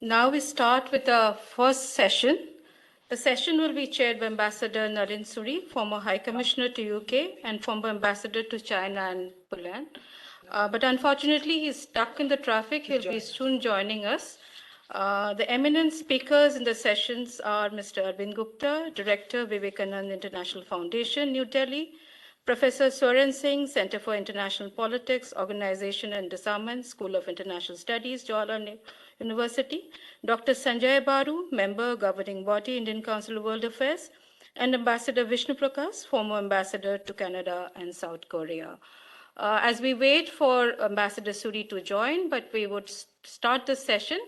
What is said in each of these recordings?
Now we start with the first session. The session will be chaired by Ambassador Nalin Surie, former High Commissioner to UK and former Ambassador to China and Poland. But unfortunately, he's stuck in the traffic. He'll be soon joining us. The eminent speakers in the sessions are Mr. Arvind Gupta, Director, Vivekananda International Foundation, New Delhi, Professor Swaran Singh, Center for International Politics, Organization and Disarmament, School of International Studies, Jawaharlal University, Dr. Sanjaya Baru, Member, Governing Body, Indian Council of World Affairs, and Ambassador Vishnu Prakash, former Ambassador to Canada and South Korea. As we wait for Ambassador Surie to join, but we would start the session.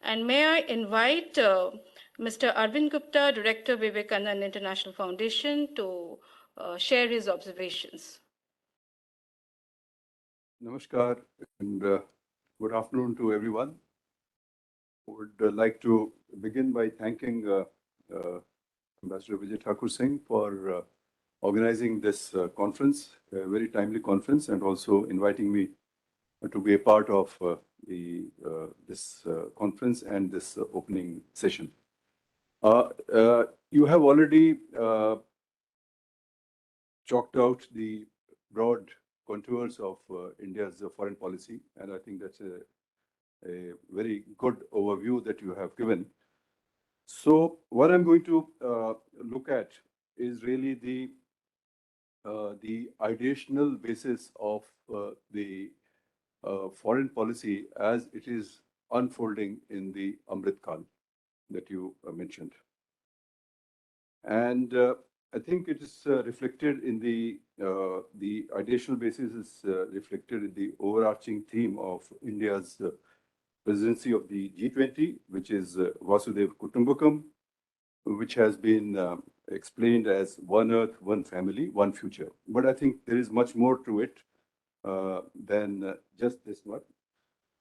And may I invite Mr. Arvind Gupta, Director, Vivekananda International Foundation, to share his observations. Namaskar and good afternoon to everyone. Would like to begin by thanking Ambassador Vijay Thakur Singh for organizing this conference, a very timely conference, and also inviting me to be a part of this conference and this opening session. You have already chalked out the broad contours of India's foreign policy, and I think that's a very good overview that you have given. So what I'm going to look at is really the ideational basis of the foreign policy as it is unfolding in the Amrit Kal that you mentioned. And I think it is reflected in the ideational basis is reflected in the overarching theme of India's presidency of the G20, which is Vasudhaiva Kutumbakam, which has been explained as one Earth, one family, one future. But I think there is much more to it than just this one.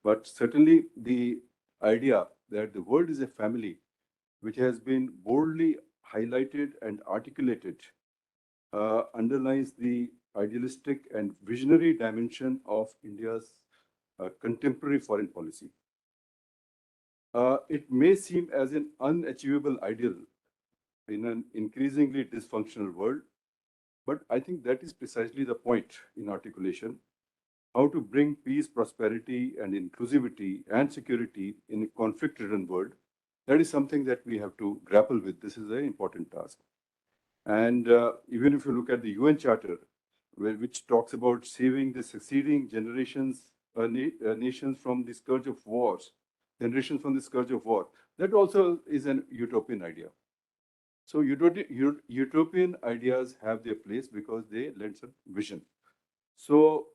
But certainly the idea that the world is a family, which has been boldly highlighted and articulated, underlines the idealistic and visionary dimension of India's contemporary foreign policy. It may seem as an unachievable ideal in an increasingly dysfunctional world, but I think that is precisely the point in articulation, how to bring peace, prosperity, and inclusivity and security in a conflict-ridden world. That is something that we have to grapple with. This is an important task. And even if you look at the UN Charter, which talks about saving the succeeding generations, nations from the scourge of wars, generations from the scourge of war, that also is an utopian idea. So utopian ideas have their place because they lend some vision. So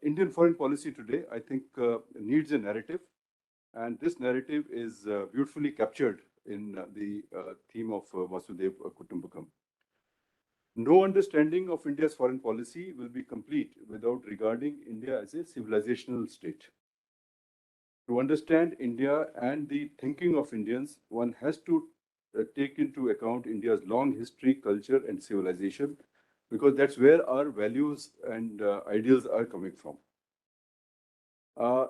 Indian foreign policy today, I think, needs a narrative. And this narrative is beautifully captured in the theme of Vasudhaiva Kutumbakam. No understanding of India's foreign policy will be complete without regarding India as a civilizational state. To understand India and the thinking of Indians, one has to take into account India's long history, culture, and civilization, because that's where our values and ideals are coming from.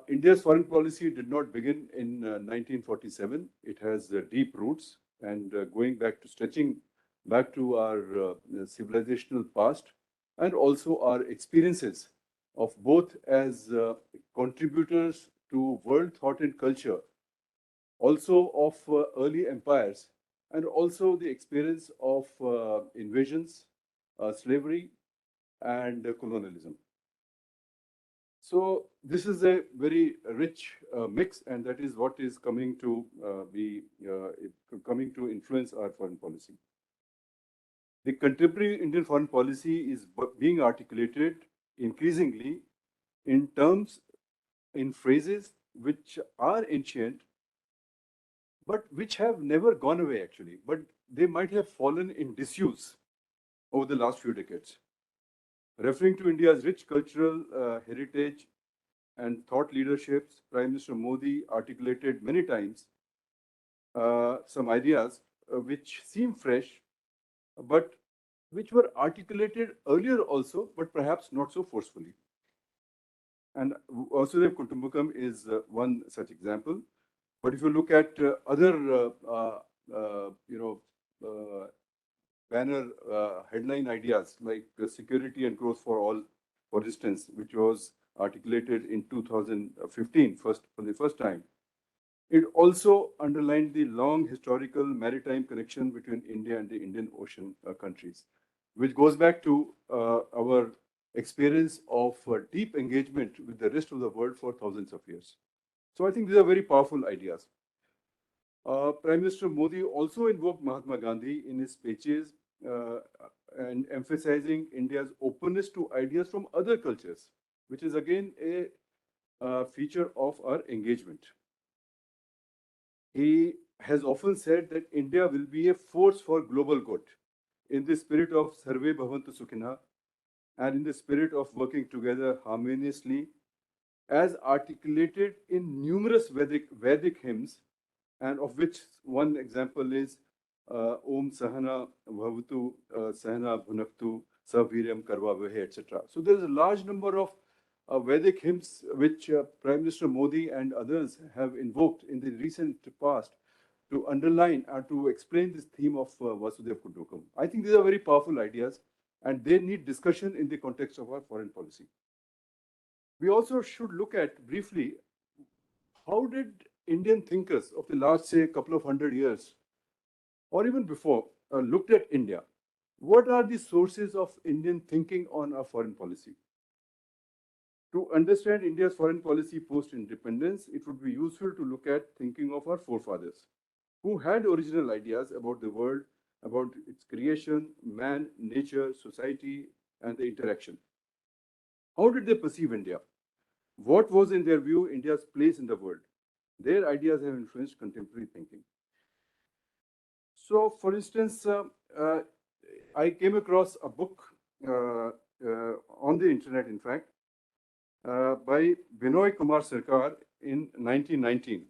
India's foreign policy did not begin in 1947. It has deep roots and stretching back to our civilizational past and also our experiences of both as contributors to world thought and culture, also of early empires, and also the experience of invasions, slavery, and colonialism. So this is a very rich mix, and that is what is coming to influence our foreign policy. The contemporary Indian foreign policy is being articulated increasingly in terms, in phrases which are ancient, but which have never gone away actually, but they might have fallen in disuse over the last few decades. Referring to India's rich cultural heritage and thought leaderships, Prime Minister Modi articulated many times some ideas which seem fresh, but which were articulated earlier also, but perhaps not so forcefully. And Vasudhaiva Kutumbakam is one such example. But if you look at other, banner headline ideas like security and growth for all, for instance, which was articulated in 2015 for the first time, it also underlined the long historical maritime connection between India and the Indian Ocean countries, which goes back to our experience of deep engagement with the rest of the world for thousands of years. So I think these are very powerful ideas. Prime Minister Modi also invoked Mahatma Gandhi in his speeches and emphasizing India's openness to ideas from other cultures, which is again a feature of our engagement. He has often said that India will be a force for global good in the spirit of Sarve Bhavantu Sukhina and in the spirit of working together harmoniously, as articulated in numerous Vedic hymns, and of which one example is Om Sahana Bhavatu Sahana Bhunaktu Saviryam Karvavahe, etc. So there is a large number of Vedic hymns which Prime Minister Modi and others have invoked in the recent past to underline and to explain this theme of Vasudhaiva Kutumbakam. I think these are very powerful ideas and they need discussion in the context of our foreign policy. We also should look at briefly how did Indian thinkers of the last, say, couple of hundred years, or even before, looked at India. What are the sources of Indian thinking on our foreign policy? To understand India's foreign policy post-independence, it would be useful to look at thinking of our forefathers, who had original ideas about the world, about its creation, man, nature, society, and the interaction. How did they perceive India? What was, in their view, India's place in the world? Their ideas have influenced contemporary thinking. So, for instance, I came across a book on the internet, in fact, by Binoy Kumar Sarkar in 1919.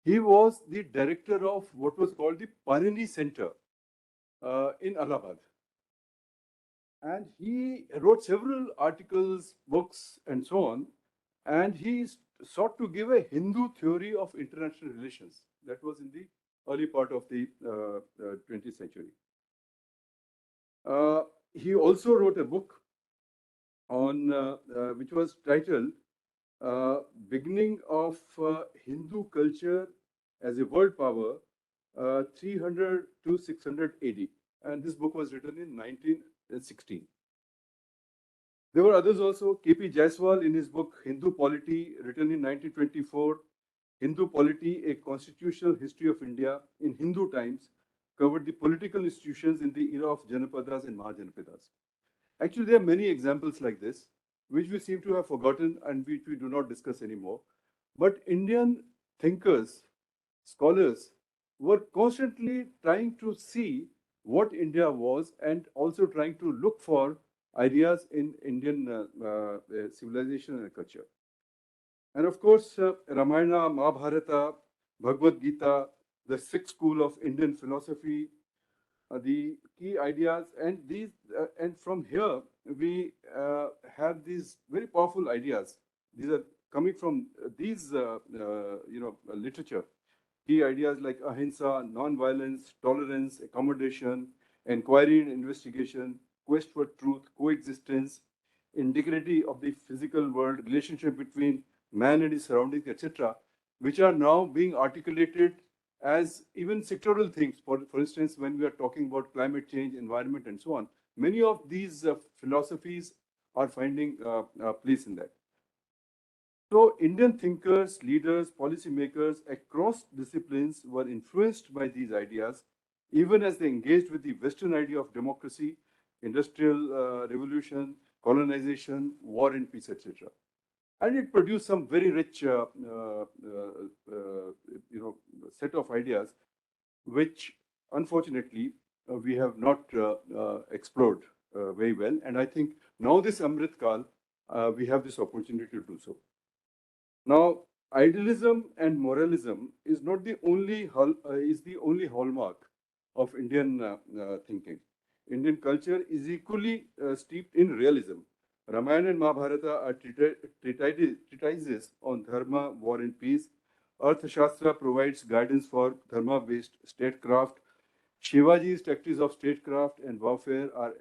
He was the director of what was called the Panini Center in Allahabad. And he wrote several articles, books, and so on. And he sought to give a Hindu theory of international relations. That was in the early part of the 20th century. He also wrote a book on which was titled Beginning of Hindu Culture as a World Power, 300 to 600 AD. And this book was written in 1916. There were others also. K.P. Jaiswal, in his book Hindu Polity, written in 1924, Hindu Polity, A Constitutional History of India in Hindu Times, covered the political institutions in the era of Janapadas and Mahajanapadas. Actually, there are many examples like this, which we seem to have forgotten and which we do not discuss anymore. But Indian thinkers, scholars, were constantly trying to see what India was and also trying to look for ideas in Indian civilization and culture. And of course, Ramayana, Mahabharata, Bhagavad Gita, the sixth school of Indian philosophy, the key ideas, and these, and from here we have these very powerful ideas. These are coming from these, literature. Key ideas like ahimsa, non-violence, tolerance, accommodation, inquiry and investigation, quest for truth, coexistence, integrity of the physical world, relationship between man and his surroundings, etc., which are now being articulated as even sectoral things. For instance, when we are talking about climate change, environment, and so on, many of these philosophies are finding a place in that. So Indian thinkers, leaders, policymakers across disciplines were influenced by these ideas, even as they engaged with the Western idea of democracy, industrial revolution, colonization, war and peace, etc. And it produced some very rich, set of ideas, which unfortunately we have not explored very well. And I think now this Amrit Kal, we have this opportunity to do so. Now, idealism and moralism is not the only hallmark of Indian thinking. Indian culture is equally steeped in realism. Ramayana and Mahabharata are treatises on dharma, war and peace. Arthashastra provides guidance for dharma-based statecraft. Shivaji's tactics of statecraft and warfare are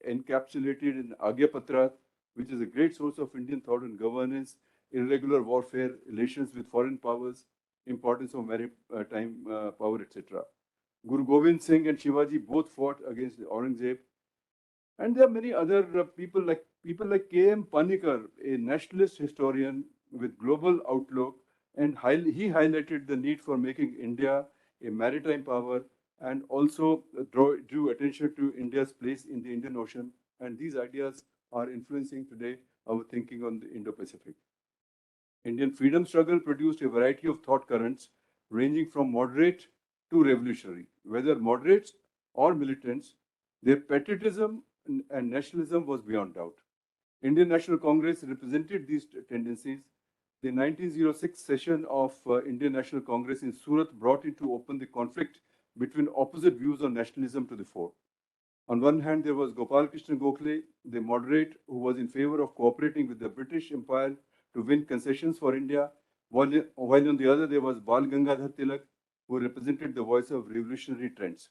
encapsulated in Agyapatra, which is a great source of Indian thought and governance, irregular warfare, relations with foreign powers, importance of maritime power, etc. Guru Gobind Singh and Shivaji both fought against Aurangzeb. And there are many other people like K.M. Panikar, a nationalist historian with global outlook, and he highlighted the need for making India a maritime power and also drew attention to India's place in the Indian Ocean. And these ideas are influencing today our thinking on the Indo-Pacific. Indian freedom struggle produced a variety of thought currents ranging from moderate to revolutionary. Whether moderates or militants, their patriotism and nationalism was beyond doubt. Indian National Congress represented these tendencies. The 1906 session of Indian National Congress in Surat brought into open the conflict between opposite views on nationalism to the fore. On one hand, there was Gopal Krishna Gokhale, the moderate, who was in favor of cooperating with the British Empire to win concessions for India, while on the other, there was Bal Gangadhar Tilak, who represented the voice of revolutionary trends.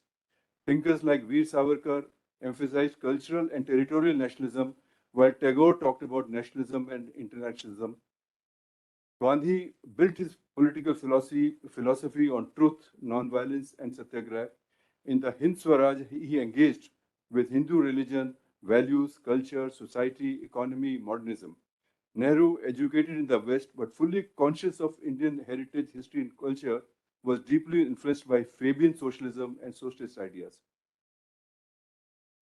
Thinkers like Veer Savarkar emphasized cultural and territorial nationalism, while Tagore talked about nationalism and internationalism. Gandhi built his political philosophy on truth, non-violence, and satyagraha. In the Hind Swaraj, he engaged with Hindu religion, values, culture, society, economy, modernism. Nehru, educated in the West but fully conscious of Indian heritage, history, and culture, was deeply influenced by Fabian socialism and socialist ideas.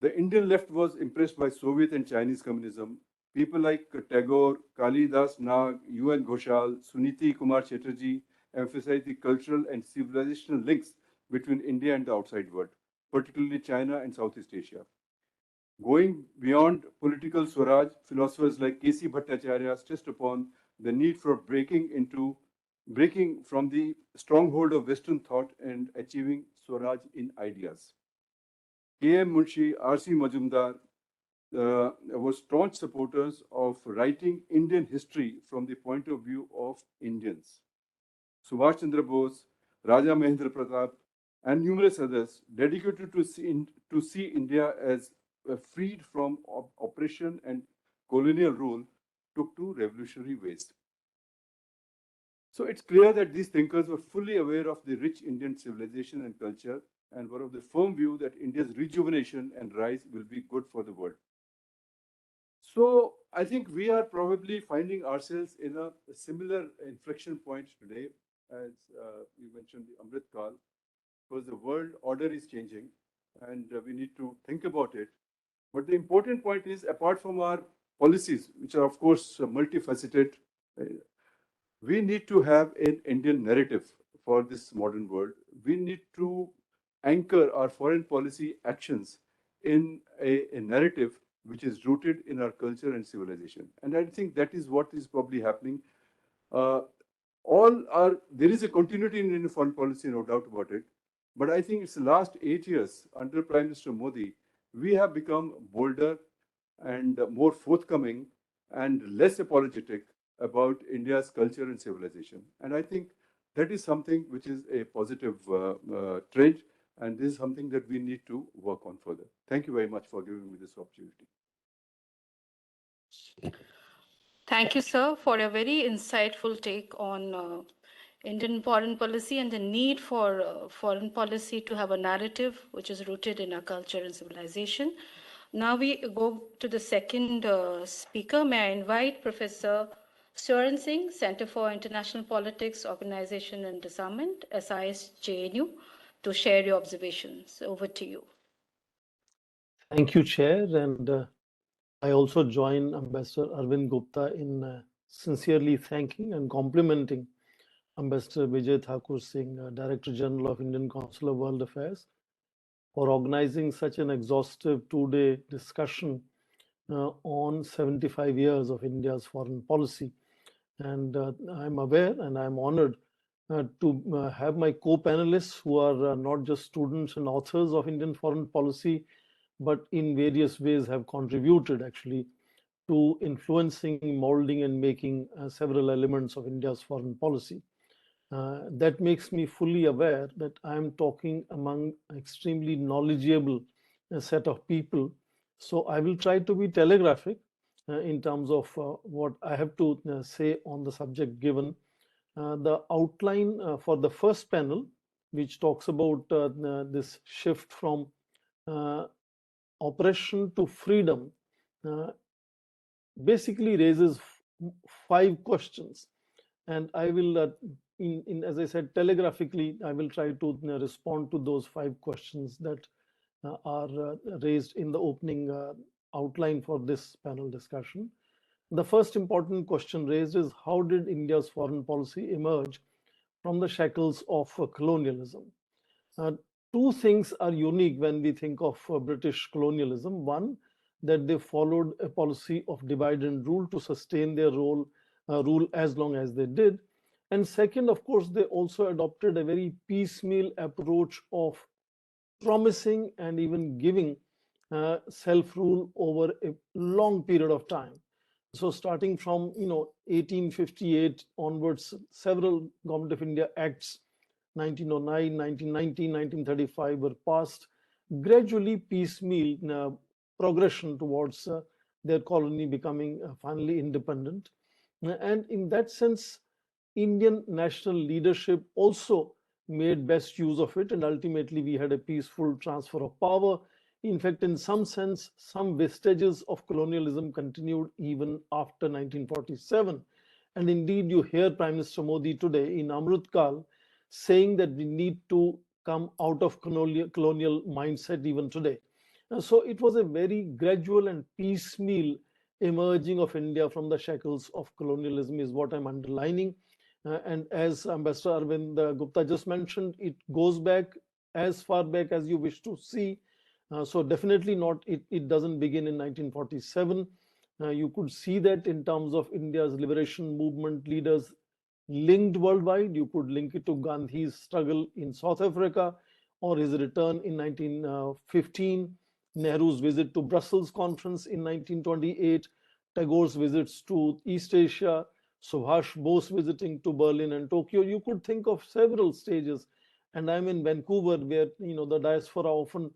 The Indian left was impressed by Soviet and Chinese communism. People like Tagore, Kalidas Nag, UN Ghoshal, Suniti Kumar Chatterjee emphasized the cultural and civilizational links between India and the outside world, particularly China and Southeast Asia. Going beyond political Swaraj, philosophers like K.C. Bhattacharya stressed upon the need for breaking from the stronghold of Western thought and achieving Swaraj in ideas. K.M. Munshi, R.C. Majumdar were staunch supporters of writing Indian history from the point of view of Indians. Subhash Chandra Bose, Raja Mahendra Pratap, and numerous others dedicated to see India as freed from oppression and colonial rule, took to revolutionary ways. So it's clear that these thinkers were fully aware of the rich Indian civilization and culture and were of the firm view that India's rejuvenation and rise will be good for the world. So I think we are probably finding ourselves in a similar inflection point today, as you mentioned the Amrit Kal, because the world order is changing and we need to think about it. But the important point is, apart from our policies, which are of course multifaceted, we need to have an Indian narrative for this modern world. We need to anchor our foreign policy actions in a narrative which is rooted in our culture and civilization. And I think that is what is probably happening. There is a continuity in Indian foreign policy, no doubt about it. But I think it's the last 8 years under Prime Minister Modi, we have become bolder and more forthcoming and less apologetic about India's culture and civilization. And I think that is something which is a positive trend, and this is something that we need to work on further. Thank you very much for giving me this opportunity. Thank you, sir, for a very insightful take on Indian foreign policy and the need for foreign policy to have a narrative which is rooted in our culture and civilization. Now we go to the second speaker. May I invite Professor Swaran Singh, Center for International Politics, Organization and Disarmament, SIS JNU, to share your observations. Over to you. Thank you, Chair. And I also join Ambassador Arvind Gupta in sincerely thanking and complimenting Ambassador Vijay Thakur Singh, Director General of Indian Council of World Affairs, for organizing such an exhaustive two-day discussion on 75 years of India's foreign policy. And I'm aware and I'm honored to have my co-panelists who are not just students and authors of Indian foreign policy, but in various ways have contributed actually to influencing, molding, and making several elements of India's foreign policy. That makes me fully aware that I am talking among extremely knowledgeable set of people. So I will try to be telegraphic in terms of what I have to say on the subject given. The outline for the first panel, which talks about this shift from oppression to freedom, basically raises 5 questions. And I will, as I said, telegraphically, I will try to respond to those 5 questions that are raised in the opening outline for this panel discussion. The first important question raised is, how did India's foreign policy emerge from the shackles of colonialism? Uh, Two things are unique when we think of British colonialism. One, that they followed a policy of divide and rule to sustain their rule as long as they did. And second, of course, they also adopted a very piecemeal approach of promising and even giving self-rule over a long period of time. So starting from 1858 onwards, several Government of India Acts 1909, 1919, 1935 were passed, gradually piecemeal progression towards their colony becoming finally independent. And in that sense, Indian national leadership also made best use of it, and ultimately we had a peaceful transfer of power. In fact, in some sense, some vestiges of colonialism continued even after 1947. And indeed, you hear Prime Minister Modi today in Amrit Kal saying that we need to come out of colonial mindset even today. So it was a very gradual and piecemeal emerging of India from the shackles of colonialism is what I'm underlining. And as Ambassador Arvind Gupta just mentioned, it goes back as far back as you wish to see. So definitely not, it doesn't begin in 1947. You could see that in terms of India's liberation movement leaders linked worldwide. You could link it to Gandhi's struggle in South Africa or his return in 1915, Nehru's visit to Brussels conference in 1928, Tagore's visits to East Asia, Subhash Bose visiting to Berlin and Tokyo. You could think of several stages. And I'm in Vancouver, where the diaspora often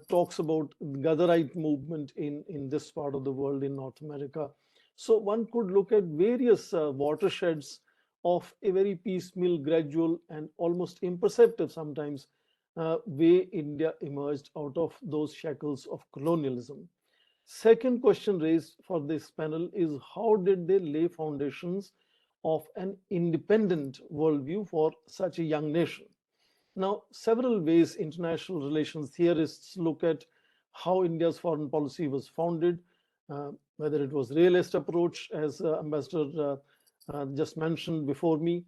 talks about the Gatherite movement in this part of the world in North America. So one could look at various watersheds of a very piecemeal, gradual, and almost imperceptible sometimes way India emerged out of those shackles of colonialism. Second question raised for this panel is, how did they lay foundations of an independent worldview for such a young nation? Now, several ways international relations theorists look at how India's foreign policy was founded, whether it was realist approach, as Ambassador just mentioned before me.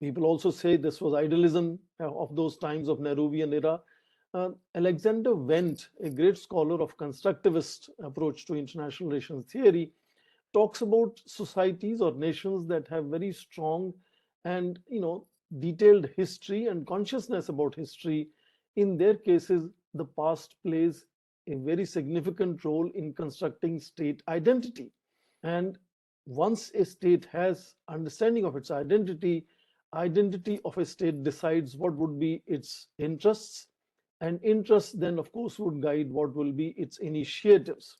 People also say this was idealism of those times of Nehruvian era. Alexander Wendt, a great scholar of constructivist approach to international relations theory, talks about societies or nations that have very strong and detailed history and consciousness about history. In their cases, the past plays a very significant role in constructing state identity. And once a state has understanding of its identity of a state decides what would be its interests, and interests then of course would guide what will be its initiatives.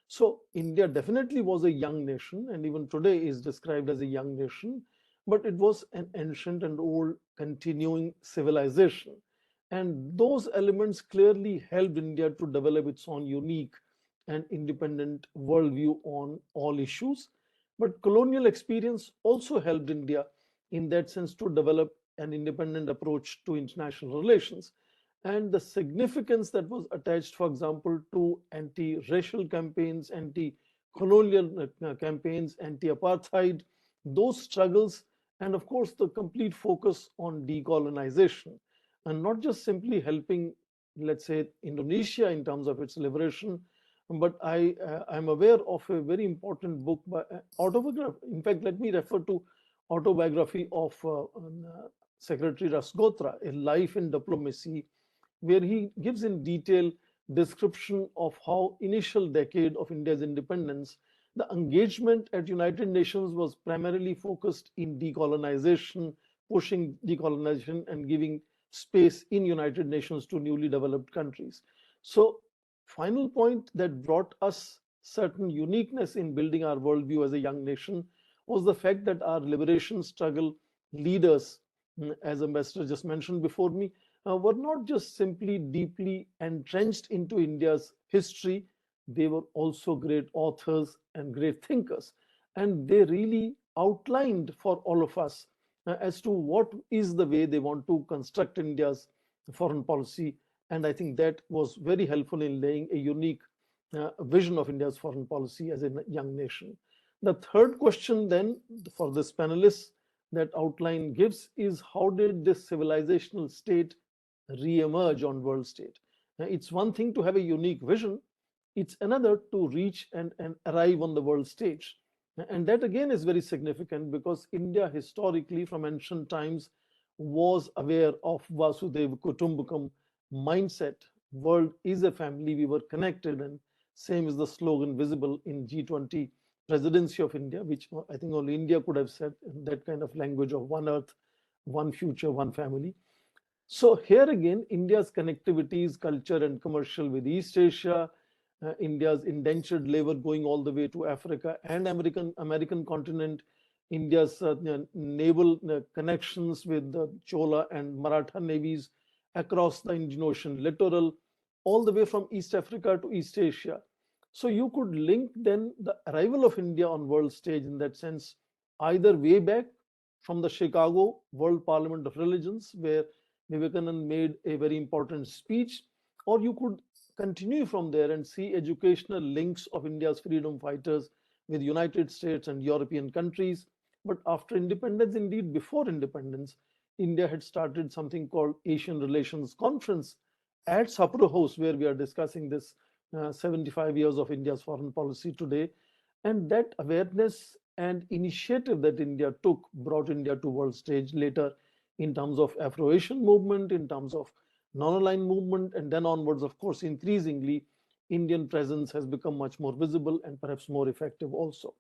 So India definitely was a young nation, and even today is described as a young nation, but it was an ancient and old continuing civilization. And those elements clearly helped India to develop its own unique and independent worldview on all issues. But colonial experience also helped India in that sense to develop an independent approach to international relations. And the significance that was attached, for example, to anti-racial campaigns, anti-colonial campaigns, anti-apartheid, those struggles, and of course, the complete focus on decolonization, and not just simply helping, let's say, Indonesia in terms of its liberation, but I'm aware of a very important book by autobiography. In fact, let me refer to autobiography of Secretary Rasgotra, A Life in Diplomacy, where he gives in detail description of how initial decade of India's independence, the engagement at United Nations was primarily focused in decolonization, pushing decolonization and giving space in United Nations to newly developed countries. So final point that brought us certain uniqueness in building our worldview as a young nation was the fact that our liberation struggle leaders, as Ambassador just mentioned before me, were not just simply deeply entrenched into India's history, they were also great authors and great thinkers. And they really outlined for all of us as to what is the way they want to construct India's foreign policy. And I think that was very helpful in laying a unique vision of India's foreign policy as a young nation. The third question then for this panelists that outline gives is how did this civilizational state re-emerge on world stage? It's one thing to have a unique vision, it's another to reach and arrive on the world stage. And that again is very significant because India historically from ancient times was aware of Vasudeva Kutumbakam mindset. World is a family, we were connected, and same is the slogan visible in G20 presidency of India, which I think only India could have said that kind of language of one earth, one future, one family. So here again, India's connectivities, culture and commercial with East Asia, India's indentured labor going all the way to Africa and American continent, India's naval connections with the Chola and Maratha navies across the Indian Ocean littoral, all the way from East Africa to East Asia. So you could link then the arrival of India on world stage in that sense, either way back from the Chicago World Parliament of Religions, where Vivekananda made a very important speech, or you could continue from there and see educational links of India's freedom fighters with United States and European countries. But after independence, indeed before independence, India had started something called Asian Relations Conference at Sapporo House, where we are discussing this 75 years of India's foreign policy today. And that awareness and initiative that India took brought India to world stage later in terms of Afro-Asian movement, in terms of non-aligned movement, and then onwards, of course, increasingly, Indian presence has become much more visible and perhaps more effective also.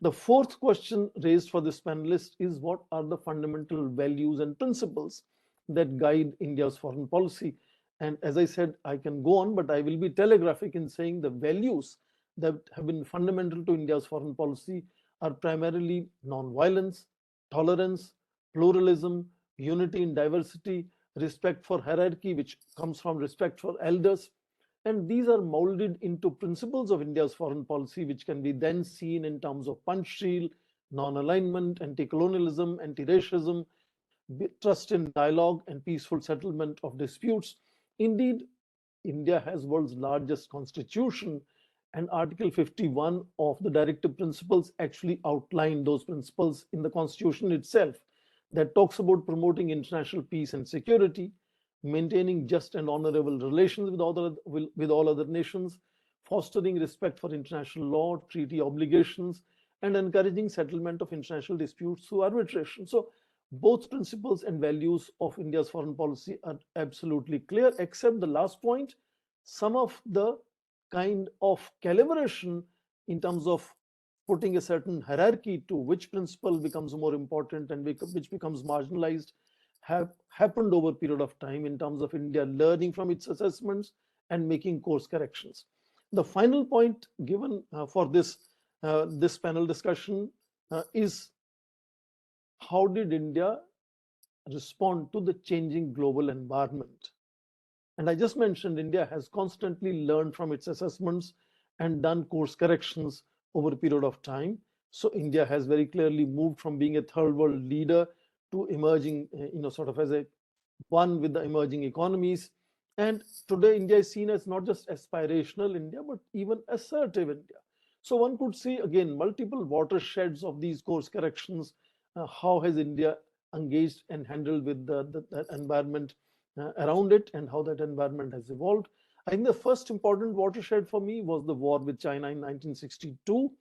The fourth question raised for this panelist is what are the fundamental values and principles that guide India's foreign policy? And as I said, I can go on, but I will be telegraphic in saying the values that have been fundamental to India's foreign policy are primarily non-violence, tolerance, pluralism, unity in diversity, respect for hierarchy, which comes from respect for elders. And these are molded into principles of India's foreign policy, which can be then seen in terms of Panchsheel, non-alignment, anti-colonialism, anti-racism, trust in dialogue, and peaceful settlement of disputes. Indeed, India has world's largest constitution, and Article 51 of the Directive Principles actually outline those principles in the constitution itself, that talks about promoting international peace and security, maintaining just and honorable relations with all other nations, fostering respect for international law, treaty obligations, and encouraging settlement of international disputes through arbitration. So both principles and values of India's foreign policy are absolutely clear, except the last point, some of the kind of calibration in terms of putting a certain hierarchy to which principle becomes more important and which becomes marginalized have happened over a period of time in terms of India learning from its assessments and making course corrections. The final point given for this panel discussion is how did India respond to the changing global environment? And I just mentioned India has constantly learned from its assessments and done course corrections over a period of time. So India has very clearly moved from being a third world leader to emerging, sort of as a one with the emerging economies. And today India is seen as not just aspirational India, but even assertive India. So one could see again multiple watersheds of these course corrections. How has India engaged and handled with the environment around it and how that environment has evolved? I think the first important watershed for me was the war with China in 1962,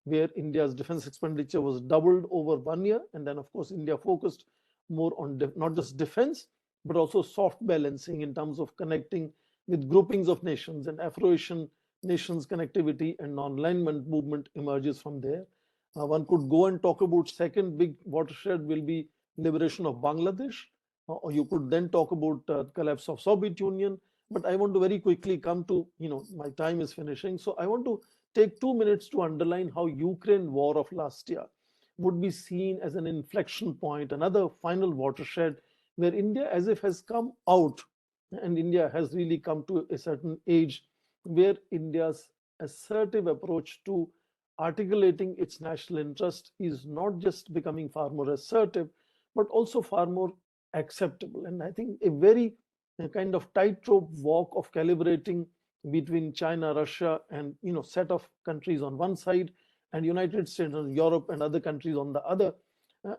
where India's defense expenditure was doubled over 1 year. And then, of course, India focused more on not just defense, but also soft balancing in terms of connecting with groupings of nations. And Afro-Asian nations connectivity and non-alignment movement emerges from there. One could go and talk about second big watershed will be liberation of Bangladesh, or you could then talk about collapse of Soviet Union. But I want to very quickly come to, my time is finishing. So I want to take 2 minutes to underline how Ukraine war of last year would be seen as an inflection point, another final watershed where India as if has come out, and India has really come to a certain age where India's assertive approach to articulating its national interest is not just becoming far more assertive, but also far more acceptable. And I think a kind of tightrope walk of calibrating between China, Russia, and set of countries on one side, and United States and Europe and other countries on the other,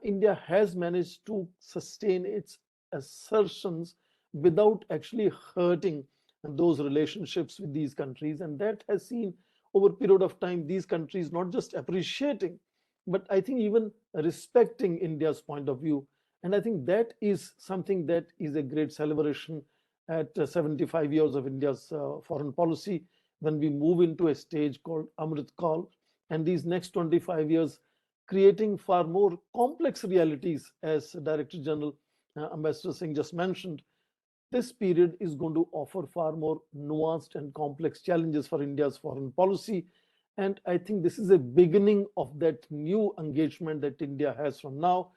India has managed to sustain its assertions without actually hurting those relationships with these countries. And that has seen over a period of time these countries not just appreciating, but I think even respecting India's point of view. And I think that is something that is a great celebration at 75 years of India's foreign policy, when we move into a stage called Amrit Kal, and these next 25 years creating far more complex realities, as Director General Ambassador Singh just mentioned. This period is going to offer far more nuanced and complex challenges for India's foreign policy. And I think this is a beginning of that new engagement that India has from now.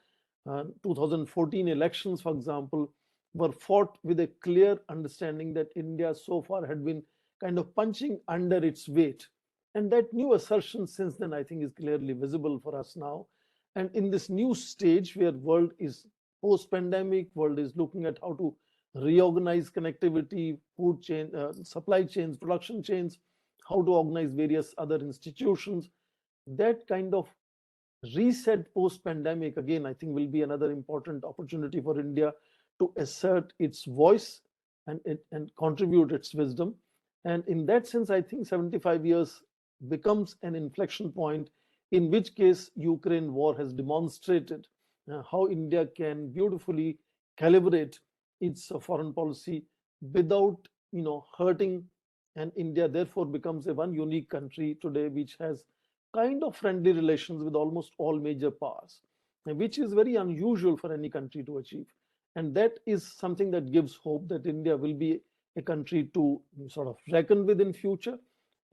2014 elections, for example, were fought with a clear understanding that India so far had been kind of punching under its weight. And that new assertion since then, I think, is clearly visible for us now. And in this new stage where world is post-pandemic, world is looking at how to reorganize connectivity, food chain, supply chains, production chains, how to organize various other institutions. That kind of reset post-pandemic, again, I think will be another important opportunity for India to assert its voice and contribute its wisdom. And in that sense, I think 75 years becomes an inflection point, in which case Ukraine war has demonstrated how India can beautifully calibrate its foreign policy without hurting, and India therefore becomes a one unique country today which has kind of friendly relations with almost all major powers, which is very unusual for any country to achieve. And that is something that gives hope that India will be a country to sort of reckon with in future.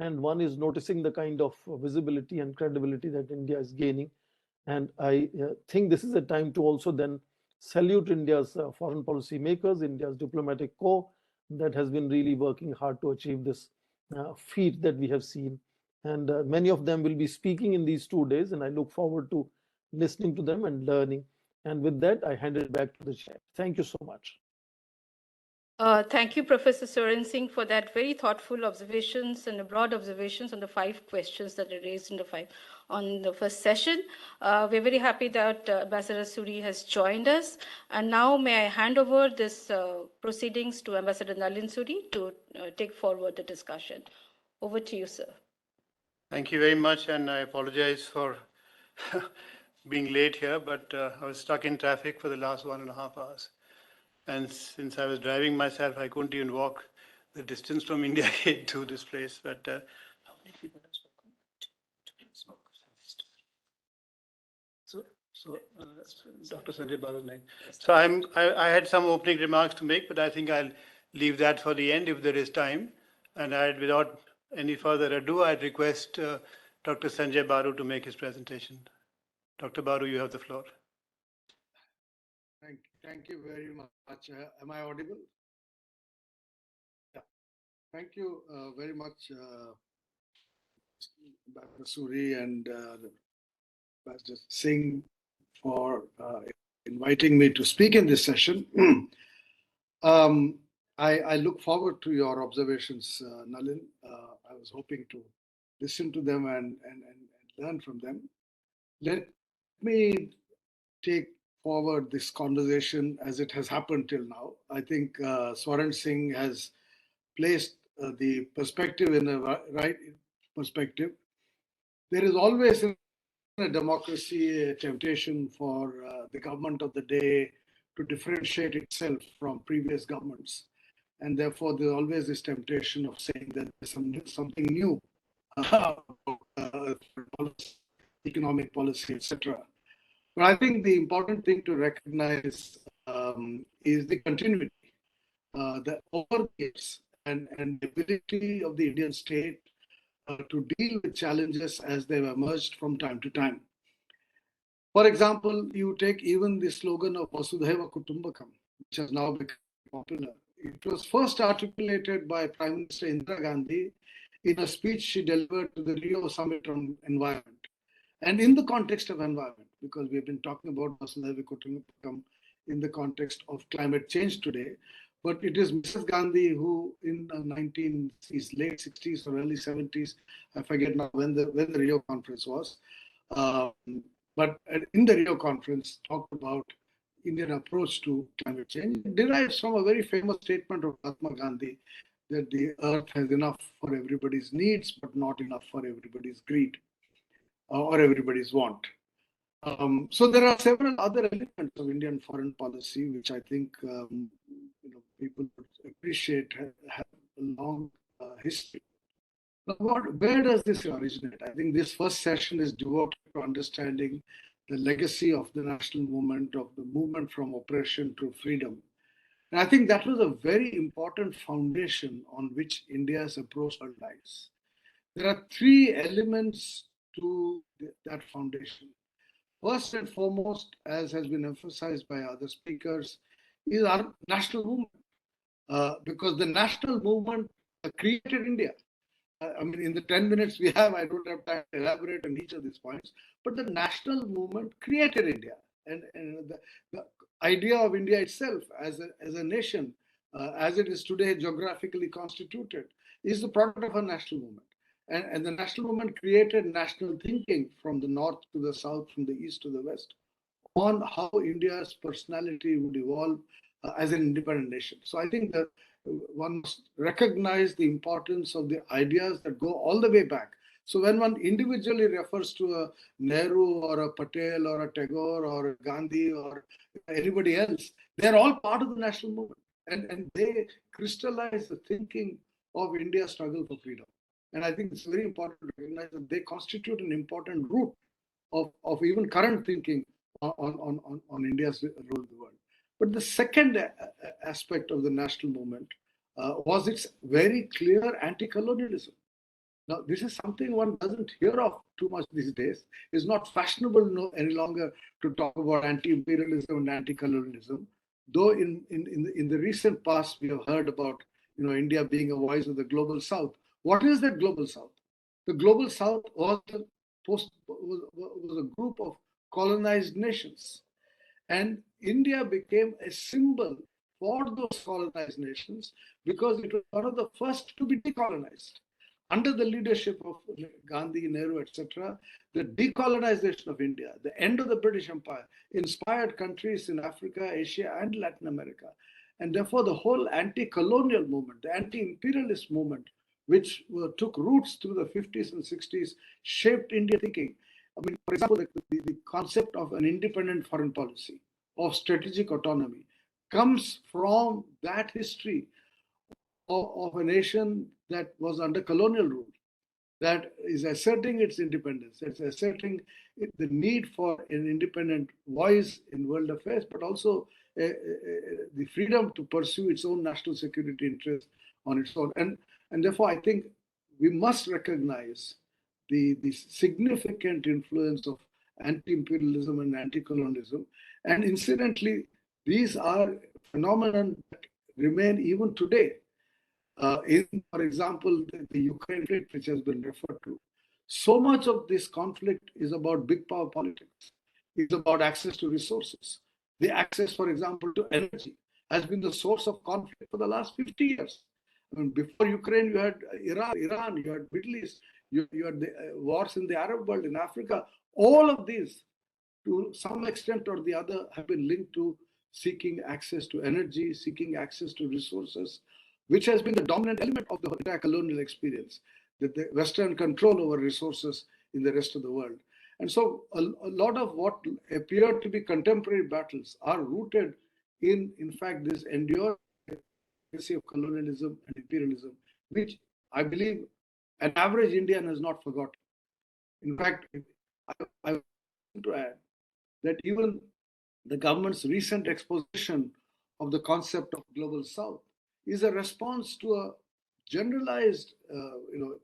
And one is noticing the kind of visibility and credibility that India is gaining. And I think this is a time to also then salute India's foreign policy makers, India's diplomatic corps that has been really working hard to achieve this feat that we have seen. And many of them will be speaking in these 2 days, and I look forward to listening to them and learning. And with that, I hand it back to the chair. Thank you so much. Thank you, Professor Swaran Singh, for that very thoughtful observations and broad observations on the 5 questions that are raised in the first session. We're very happy that Ambassador Surie has joined us. And now may I hand over this proceedings to Ambassador Nalin Surie to take forward the discussion. Over to you, sir. Thank you very much, and I apologize for being late here, but I was stuck in traffic for the last 1.5 hours. And since I was driving myself, I couldn't even walk the distance from India Gate to this place. But how many people have spoken? So Dr. Sanjay Baru's name. So I had some opening remarks to make, but I think I'll leave that for the end if there is time. And without any further ado, I'd request Dr. Sanjay Baru to make his presentation. Dr. Baru, you have the floor. Thank you very much. Am I audible? Yeah. Thank you very much, Dr. Surie and Ambassador Singh, for inviting me to speak in this session. I look forward to your observations, Nalin. I was hoping to listen to them and learn from them. Let me take forward this conversation as it has happened till now. I think Swaran Singh has placed the perspective in a right perspective. There is always in a democracy a temptation for the government of the day to differentiate itself from previous governments. And therefore, there's always this temptation of saying that there's something new about policy, economic policy, etc. But I think the important thing to recognize is the continuity, the over the years, and the ability of the Indian state to deal with challenges as they've emerged from time to time. For example, you take even the slogan of Vasudhaiva Kutumbakam, which has now become popular. It was first articulated by Prime Minister Indira Gandhi in a speech she delivered to the Rio Summit on Environment. And in the context of environment, because we've been talking about Vasudhaiva Kutumbakam in the context of climate change today, but it is Mrs. Gandhi who in the late 60s or early 70s, I forget now when the Rio conference was, but in the Rio conference talked about Indian approach to climate change. It derives from a very famous statement of Mahatma Gandhi that the earth has enough for everybody's needs, but not enough for everybody's greed or everybody's want. So there are several other elements of Indian foreign policy which I think people would appreciate have a long history. Now, where does this originate? I think this first session is devoted to understanding the legacy of the national movement, of the movement from oppression to freedom. And I think that was a very important foundation on which India's approach lies. There are three elements to that foundation. First and foremost, as has been emphasized by other speakers, is our national movement. Because the national movement created India. I mean, in the 10 minutes we have, I don't have time to elaborate on each of these points, but the national movement created India. And the idea of India itself as a nation, as it is today geographically constituted, is the product of a national movement. And the national movement created national thinking from the north to the south, from the east to the west, on how India's personality would evolve as an independent nation. So I think that one must recognize the importance of the ideas that go all the way back. So when one individually refers to a Nehru or a Patel or a Tagore or a Gandhi or anybody else, they're all part of the national movement. And they crystallize the thinking of India's struggle for freedom. And I think it's very important to recognize that they constitute an important root of even current thinking on India's role in the world. But the second aspect of the national movement was its very clear anti-colonialism. Now, this is something one doesn't hear of too much these days. It's not fashionable any longer to talk about anti-imperialism and anti-colonialism. Though in the recent past, we have heard about India being a voice of the global South. What is the global South? The global South was a group of colonized nations. And India became a symbol for those colonized nations because it was one of the first to be decolonized. Under the leadership of Gandhi, Nehru, etc., the decolonization of India, the end of the British Empire, inspired countries in Africa, Asia, and Latin America. And therefore, the whole anti-colonial movement, the anti-imperialist movement, which took roots through the 50s and 60s, shaped Indian thinking. I mean, for example, the concept of an independent foreign policy, of strategic autonomy, comes from that history of a nation that was under colonial rule, that is asserting its independence, it's asserting the need for an independent voice in world affairs, but also the freedom to pursue its own national security interests on its own. And therefore, I think we must recognize the significant influence of anti-imperialism and anti-colonialism. And incidentally, these are phenomena that remain even today. For example, the Ukraine conflict, which has been referred to, so much of this conflict is about big power politics. It's about access to resources. The access, for example, to energy has been the source of conflict for the last 50 years. I mean, before Ukraine, you had Iran, you had Middle East, you had the wars in the Arab world, in Africa. All of these, to some extent or the other, have been linked to seeking access to energy, seeking access to resources, which has been the dominant element of the entire colonial experience, the Western control over resources in the rest of the world. And so a lot of what appear to be contemporary battles are rooted in fact, this enduring legacy of colonialism and imperialism, which I believe an average Indian has not forgotten. In fact, I want to add that even the government's recent exposition of the concept of global south is a response to a generalized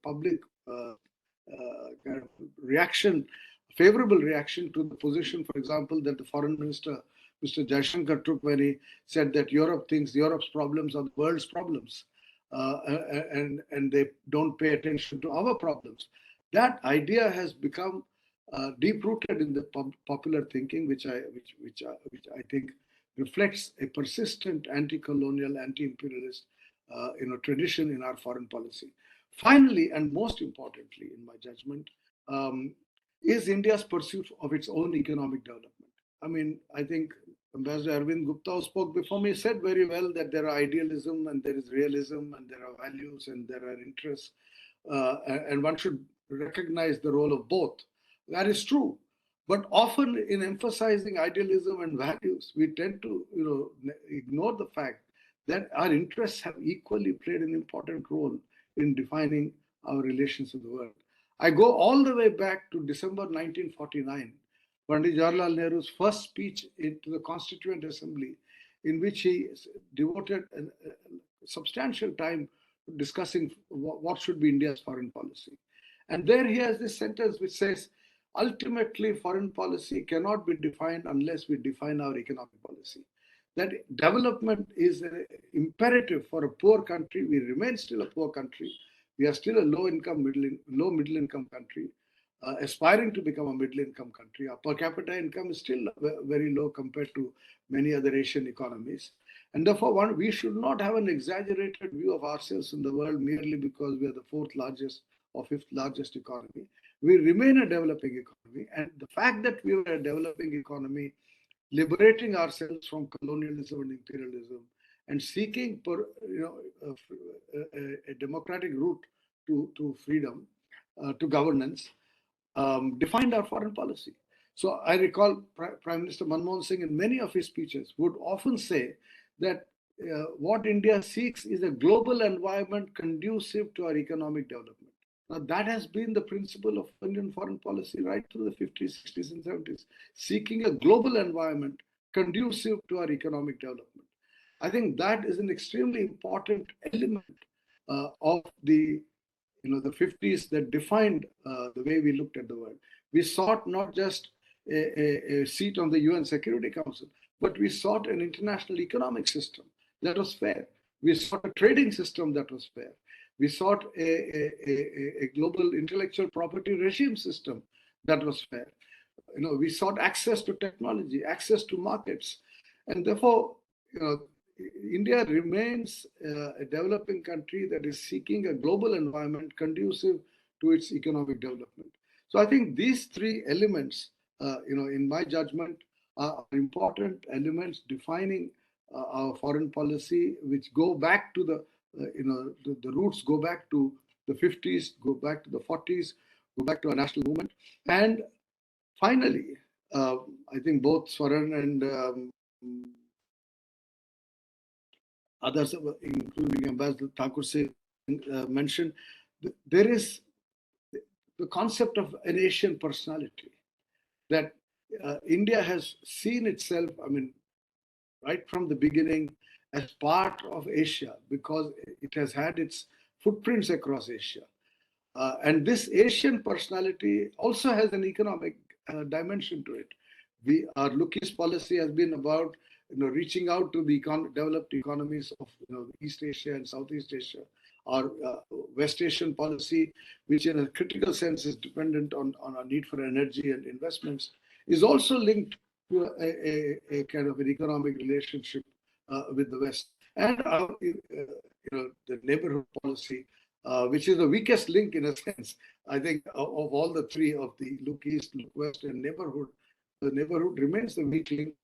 public kind of reaction, favorable reaction to the position, for example, that the foreign minister Mr. Jaishankar took when he said that Europe thinks Europe's problems are the world's problems, and they don't pay attention to our problems. That idea has become deep-rooted in the popular thinking, which I think reflects a persistent anti-colonial, anti-imperialist tradition in our foreign policy. Finally, and most importantly, in my judgment, is India's pursuit of its own economic development. I mean, I think Ambassador Arvind Gupta, who spoke before me, said very well that there are idealism and there is realism and there are values and there are interests, and one should recognize the role of both. That is true. But often in emphasizing idealism and values, we tend to ignore the fact that our interests have equally played an important role in defining our relations with the world. I go all the way back to December 1949, Pandit Jawaharlal Nehru's first speech to the Constituent Assembly, in which he devoted a substantial time to discussing what should be India's foreign policy. And there he has this sentence which says, ultimately, foreign policy cannot be defined unless we define our economic policy. That development is an imperative for a poor country. We remain still a poor country. We are still a low middle income country, aspiring to become a middle income country. Our per capita income is still very low compared to many other Asian economies. And therefore, we should not have an exaggerated view of ourselves in the world merely because we are the fourth largest or fifth largest economy. We remain a developing economy. And the fact that we are a developing economy, liberating ourselves from colonialism and imperialism, and seeking a democratic route to freedom, to governance, defined our foreign policy. So I recall Prime Minister Manmohan Singh in many of his speeches would often say that what India seeks is a global environment conducive to our economic development. Now, that has been the principle of Indian foreign policy right through the 50s, 60s, and 70s, seeking a global environment conducive to our economic development. I think that is an extremely important element of the 50s that defined the way we looked at the world. We sought not just a seat on the UN Security Council, but we sought an international economic system that was fair. We sought a trading system that was fair. We sought a global intellectual property regime system that was fair. We sought access to technology, access to markets. And therefore, India remains a developing country that is seeking a global environment conducive to its economic development. So I think these three elements, in my judgment, are important elements defining our foreign policy, which go back to the roots go back to the 50s, go back to the 40s, go back to our national movement. And finally, I think both Swaran and others, including Ambassador Thakur mentioned, there is the concept of an Asian personality that India has seen itself, right from the beginning, as part of Asia because it has had its footprints across Asia. And this Asian personality also has an economic dimension to it. Our Look East policy has been about reaching out to the developed economies of East Asia and Southeast Asia. Our West Asian policy, which in a critical sense is dependent on our need for energy and investments, is also linked to a kind of an economic relationship with the West. And the neighborhood policy, which is the weakest link in a sense, I think, of all the three of the Look East, Look West, and neighborhood. The neighborhood remains the weak link,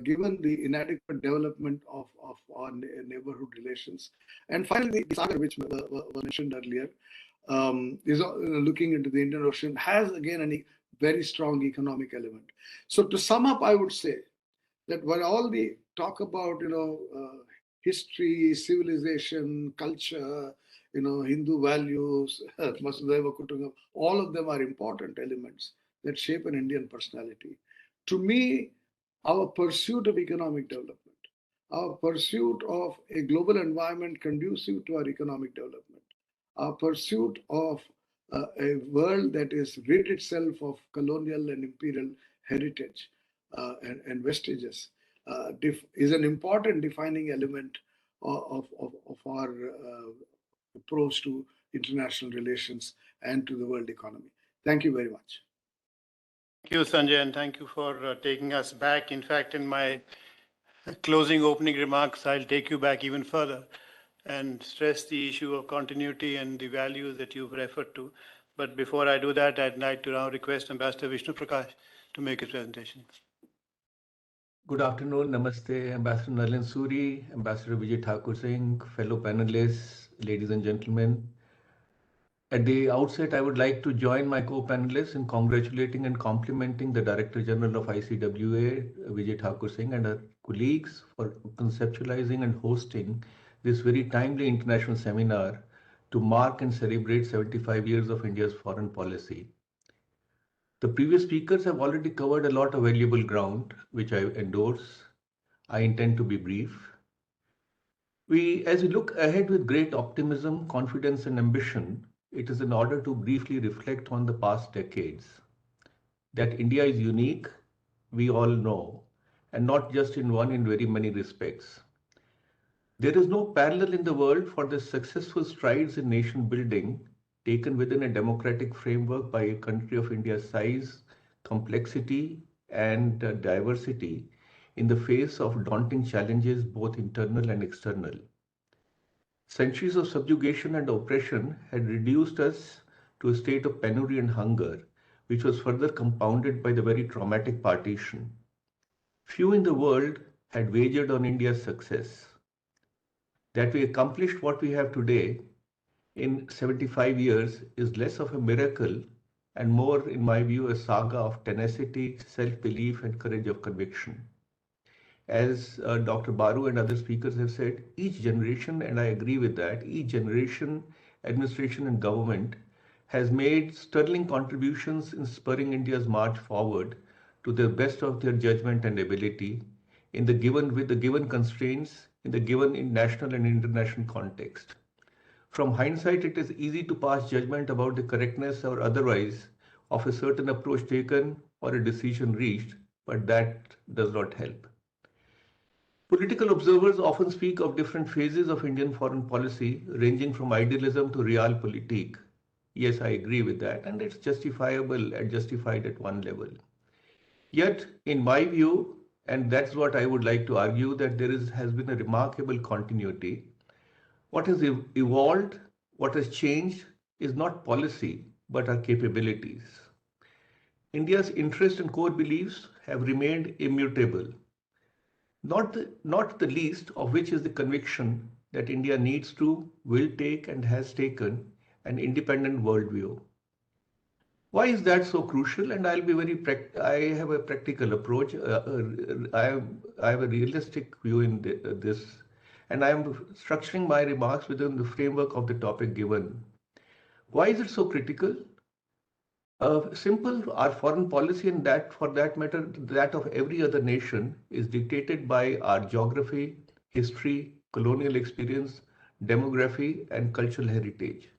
given the inadequate development of our neighborhood relations. And finally, the saga, which was mentioned earlier, is looking into the Indian Ocean, has again a very strong economic element. So to sum up, I would say that when all the talk about history, civilization, culture, Hindu values, Vasudhaiva Kutumbakam, all of them are important elements that shape an Indian personality. To me, our pursuit of economic development, our pursuit of a global environment conducive to our economic development, our pursuit of a world that is rid itself of colonial and imperial heritage and vestiges is an important defining element of our approach to international relations and to the world economy. Thank you very much. Thank you, Sanjay, and thank you for taking us back. In fact, in my closing opening remarks, I'll take you back even further and stress the issue of continuity and the values that you've referred to. But before I do that, I'd like to now request Ambassador Vishnu Prakash to make his presentation. Good afternoon. Namaste, Ambassador Nalin Surie, Ambassador Singh, fellow panelists, ladies and gentlemen. At the outset, I would like to join my co-panelists in congratulating and complimenting the Director General of ICWA, Singh, and her colleagues for conceptualizing and hosting this very timely international seminar to mark and celebrate 75 years of India's foreign policy. The previous speakers have already covered a lot of valuable ground, which I endorse. I intend to be brief. As we look ahead with great optimism, confidence, and ambition, it is in order to briefly reflect on the past decades. That India is unique, we all know, and not just in very many respects. There is no parallel in the world for the successful strides in nation building taken within a democratic framework by a country of India's size, complexity, and diversity in the face of daunting challenges, both internal and external. Centuries of subjugation and oppression had reduced us to a state of penury and hunger, which was further compounded by the very traumatic partition. Few in the world had wagered on India's success. That we accomplished what we have today in 75 years is less of a miracle and more, in my view, a saga of tenacity, self-belief, and courage of conviction. As Dr. Baru and other speakers have said, each generation, and I agree with that, each generation, administration and government has made sterling contributions in spurring India's march forward to the best of their judgment and ability with the given constraints in the given national and international context. From hindsight, it is easy to pass judgment about the correctness or otherwise of a certain approach taken or a decision reached, but that does not help. Political observers often speak of different phases of Indian foreign policy, ranging from idealism to realpolitik. Yes, I agree with that, and it's justifiable and justified at one level. Yet, in my view, and that's what I would like to argue, that has been a remarkable continuity. What has evolved, what has changed is not policy, but our capabilities. India's interests and core beliefs have remained immutable. Not the least of which is the conviction that India needs to, will take, and has taken an independent worldview. Why is that so crucial? And I'll be I have a practical approach. I have a realistic view in this, and I am structuring my remarks within the framework of the topic given. Why is it so critical? Simple, our foreign policy, and that for that matter, that of every other nation, is dictated by our geography, history, colonial experience, demography, and cultural heritage.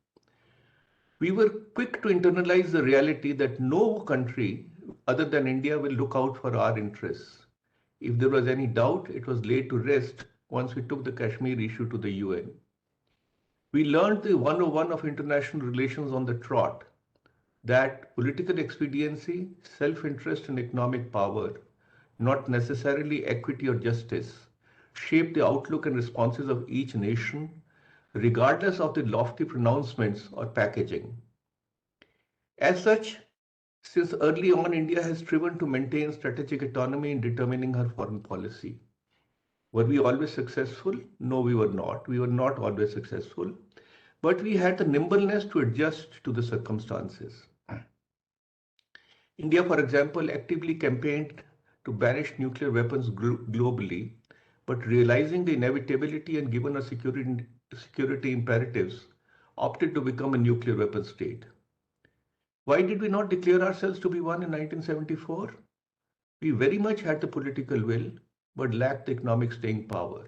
We were quick to internalize the reality that no country other than India will look out for our interests. If there was any doubt, it was laid to rest once we took the Kashmir issue to the UN. We learned the 101 of international relations on the trot, that political expediency, self-interest, and economic power, not necessarily equity or justice, shape the outlook and responses of each nation, regardless of the lofty pronouncements or packaging. As such, since early on, India has striven to maintain strategic autonomy in determining her foreign policy. Were we always successful? No, we were not. We were not always successful, but we had the nimbleness to adjust to the circumstances. India, for example, actively campaigned to banish nuclear weapons globally, but realizing the inevitability and given our security imperatives, opted to become a nuclear weapon state. Why did we not declare ourselves to be one in 1974? We very much had the political will, but lacked the economic staying power.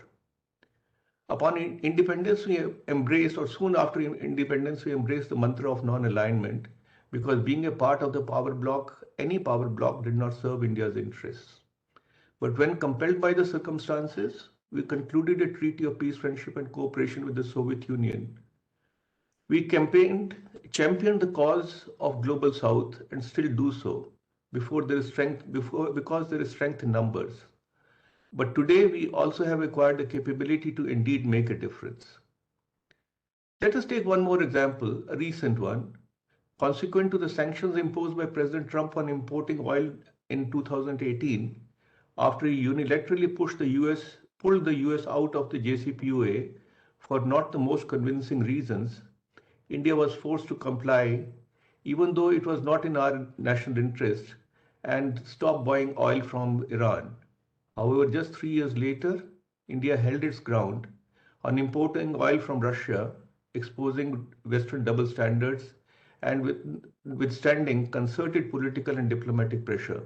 Upon independence, we embraced, or soon after independence, we embraced the mantra of non-alignment, because being a part of the power bloc, any power bloc did not serve India's interests. But when compelled by the circumstances, we concluded a treaty of peace, friendship, and cooperation with the Soviet Union. We championed the cause of Global South and still do so because there is strength in numbers. But today we also have acquired the capability to indeed make a difference. Let us take one more example, a recent one. Consequent to the sanctions imposed by President Trump on importing oil in 2018, after he unilaterally pulled the US out of the JCPOA for not the most convincing reasons, India was forced to comply, even though it was not in our national interest, and stop buying oil from Iran. However, just 3 years later, India held its ground on importing oil from Russia, exposing Western double standards and withstanding concerted political and diplomatic pressure.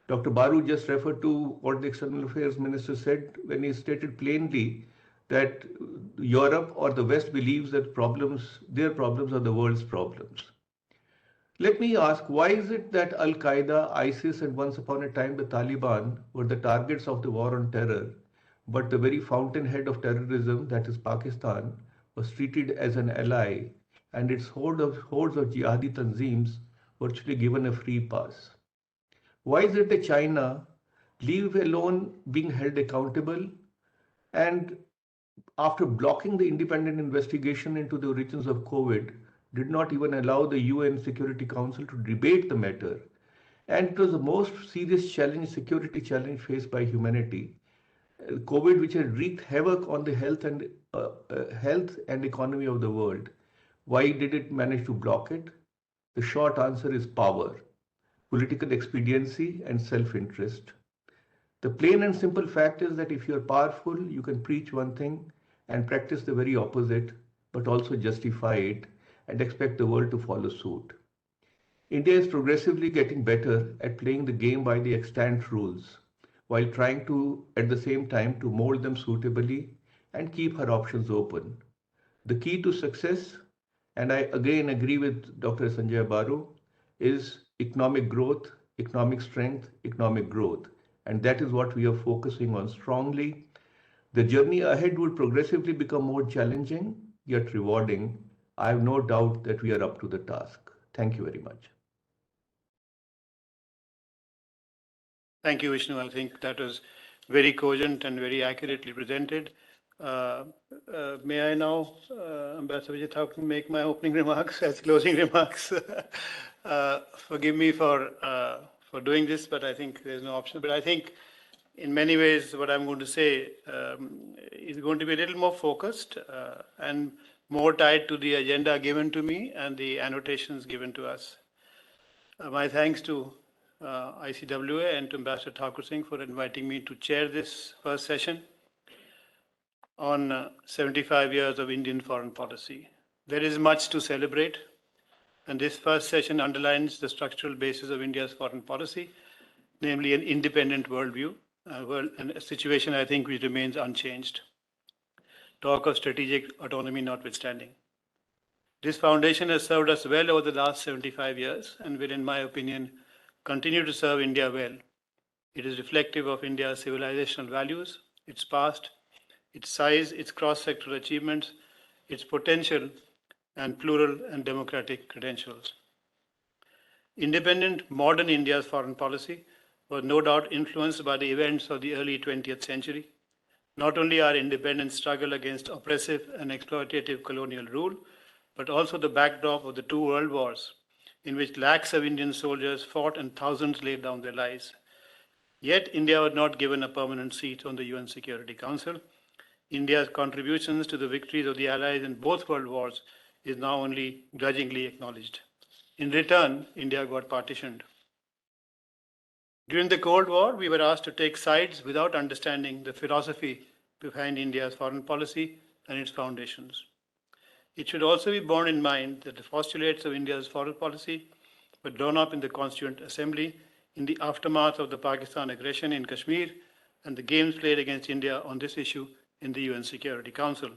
Dr. Baru just referred to what the External Affairs Minister said when he stated plainly that Europe or the West believes that their problems are the world's problems. Let me ask, why is it that Al-Qaeda, ISIS, and once upon a time the Taliban were the targets of the war on terror, but the very fountainhead of terrorism, that is Pakistan, was treated as an ally, and its hordes of jihadi tanzeems virtually given a free pass? Why is it that China, leave alone being held accountable, and after blocking the independent investigation into the origins of COVID, did not even allow the UN Security Council to debate the matter? And it was the most serious security challenge faced by humanity. COVID, which had wreaked havoc on the health and economy of the world. Why did it manage to block it? The short answer is power, political expediency, and self-interest. The plain and simple fact is that if you are powerful, you can preach one thing and practice the very opposite, but also justify it and expect the world to follow suit. India is progressively getting better at playing the game by the extant rules, while trying to, at the same time, to mold them suitably and keep her options open. The key to success, and I again agree with Dr. Sanjaya Baru, is economic growth, economic strength, economic growth. And that is what we are focusing on strongly. The journey ahead will progressively become more challenging, yet rewarding. I have no doubt that we are up to the task. Thank you very much. Thank you, Vishnu. I think that was very cogent and very accurately presented. May I now, Ambassador Vijay Thakur, make my opening remarks as closing remarks? Forgive me for doing this, but I think there's no option. But I think in many ways, what I'm going to say is going to be a little more focused and more tied to the agenda given to me and the annotations given to us. My thanks to ICWA and to Ambassador Thakur Singh for inviting me to chair this first session on 75 years of Indian foreign policy. There is much to celebrate, and this first session underlines the structural basis of India's foreign policy, namely an independent worldview, and a situation I think which remains unchanged. Talk of strategic autonomy notwithstanding. This foundation has served us well over the last 75 years and will, in my opinion, continue to serve India well. It is reflective of India's civilizational values, its past, its size, its cross-sectoral achievements, its potential, and plural and democratic credentials. Independent modern India's foreign policy was no doubt influenced by the events of the early 20th century. Not only our independence struggle against oppressive and exploitative colonial rule, but also the backdrop of the two world wars, in which lakhs of Indian soldiers fought and thousands laid down their lives. Yet India was not given a permanent seat on the UN Security Council. India's contributions to the victories of the Allies in both world wars is now only grudgingly acknowledged. In return, India got partitioned. During the Cold War, we were asked to take sides without understanding the philosophy behind India's foreign policy and its foundations. It should also be borne in mind that the postulates of India's foreign policy were drawn up in the Constituent Assembly in the aftermath of the Pakistan aggression in Kashmir and the games played against India on this issue in the UN Security Council.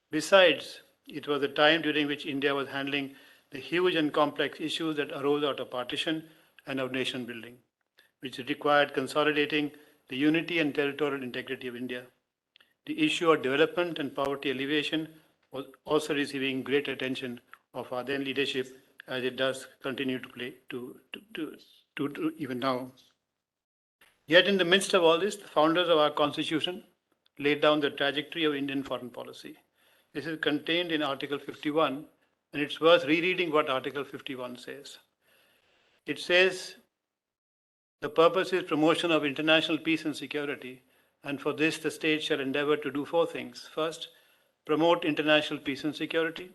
Besides, it was a time during which India was handling the huge and complex issues that arose out of partition and of nation building, which required consolidating the unity and territorial integrity of India. The issue of development and poverty alleviation was also receiving great attention of our then leadership, as it does continue to play to even now. Yet in the midst of all this, the founders of our constitution laid down the trajectory of Indian foreign policy. This is contained in Article 51, and it's worth rereading what Article 51 says. It says, the purpose is promotion of international peace and security, and for this the state shall endeavor to do four things. First, promote international peace and security.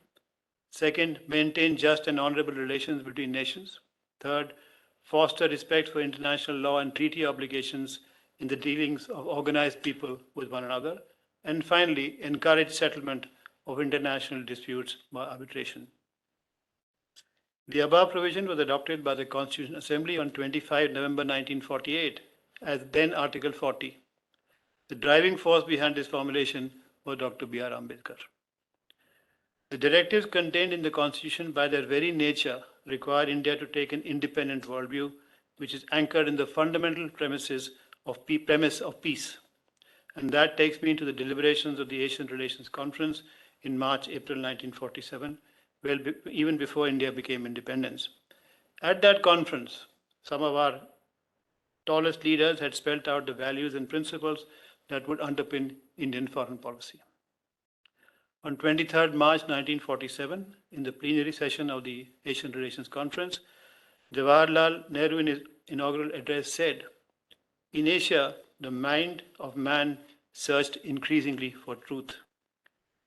Second, maintain just and honorable relations between nations. Third, foster respect for international law and treaty obligations in the dealings of organized people with one another. And finally, encourage settlement of international disputes by arbitration. The above provision was adopted by the Constitutional Assembly on 25 November 1948 as then Article 40. The driving force behind this formulation was Dr. B.R. Ambedkar. The directives contained in the Constitution by their very nature require India to take an independent worldview which is anchored in the fundamental premise of peace. And that takes me to the deliberations of the Asian Relations Conference in March-April 1947, well, even before India became independent. At that conference, some of our tallest leaders had spelled out the values and principles that would underpin Indian foreign policy. On 23rd March 1947, in the plenary session of the Asian Relations Conference, Jawaharlal Nehru in his inaugural address said, "In Asia, the mind of man searched increasingly for truth."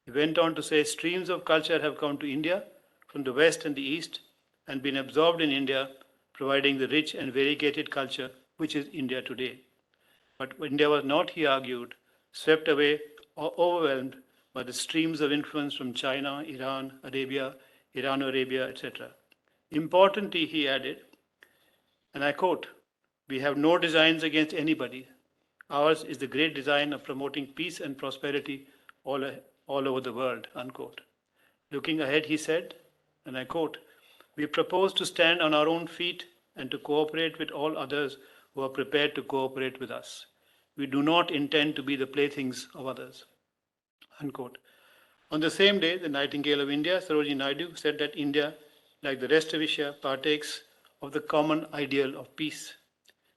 He went on to say, streams of culture have come to India from the West and the East and been absorbed in India, providing the rich and variegated culture which is India today. But India was not, he argued, swept away or overwhelmed by the streams of influence from China, Iran, Irano-Arabia, etc. Importantly, he added, and I quote, "We have no designs against anybody. Ours is the great design of promoting peace and prosperity all over the world," unquote. Looking ahead, he said, and I quote, "We propose to stand on our own feet and to cooperate with all others who are prepared to cooperate with us. We do not intend to be the playthings of others," unquote. On the same day, the Nightingale of India, Sarojini Naidu, said that India, like the rest of Asia, partakes of the common ideal of peace.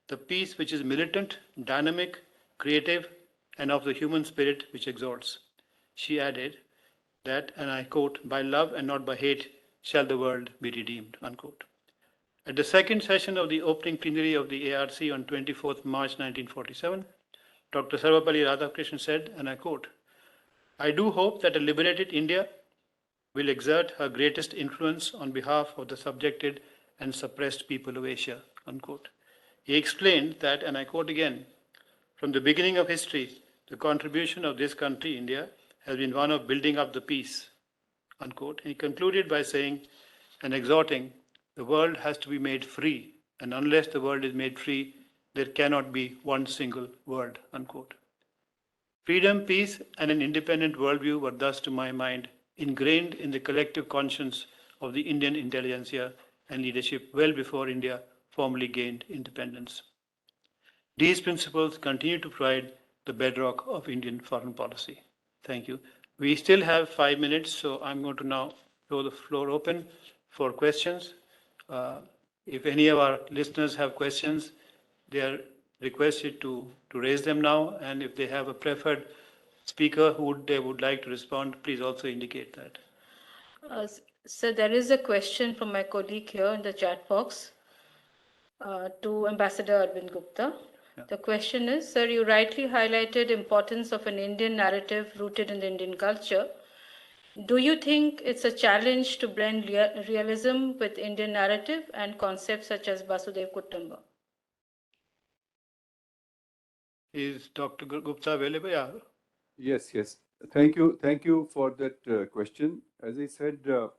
The peace which is militant, dynamic, creative, and of the human spirit which exalts. She added that, and I quote, "By love and not by hate shall the world be redeemed," unquote. At the second session of the opening plenary of the ARC on 24th March 1947, Dr. Sarvapalli Radhakrishnan said, and I quote, "I do hope that a liberated India will exert her greatest influence on behalf of the subjected and suppressed people of Asia," unquote. He explained that, and I quote again, "From the beginning of history, the contribution of this country, India, has been one of building up the peace," unquote. And he concluded by saying and exhorting, "The world has to be made free, and unless the world is made free, there cannot be one single world," unquote. Freedom, peace, and an independent worldview were thus, to my mind, ingrained in the collective conscience of the Indian intelligentsia and leadership well before India formally gained independence. These principles continue to provide the bedrock of Indian foreign policy. Thank you. We still have 5 minutes, so I'm going to now throw the floor open for questions. If any of our listeners have questions, they are requested to raise them now, and if they have a preferred speaker who they would like to respond, please also indicate that. So there is a question from my colleague here in the chat box to Ambassador Arvind Gupta. Yeah. The question is, sir, you rightly highlighted importance of an Indian narrative rooted in the Indian culture. Do you think it's a challenge to blend realism with Indian narrative and concepts such as Vasudev Kutumba? Is Dr. Gupta available? Yeah. Yes, yes. Thank you for that question. As I said, the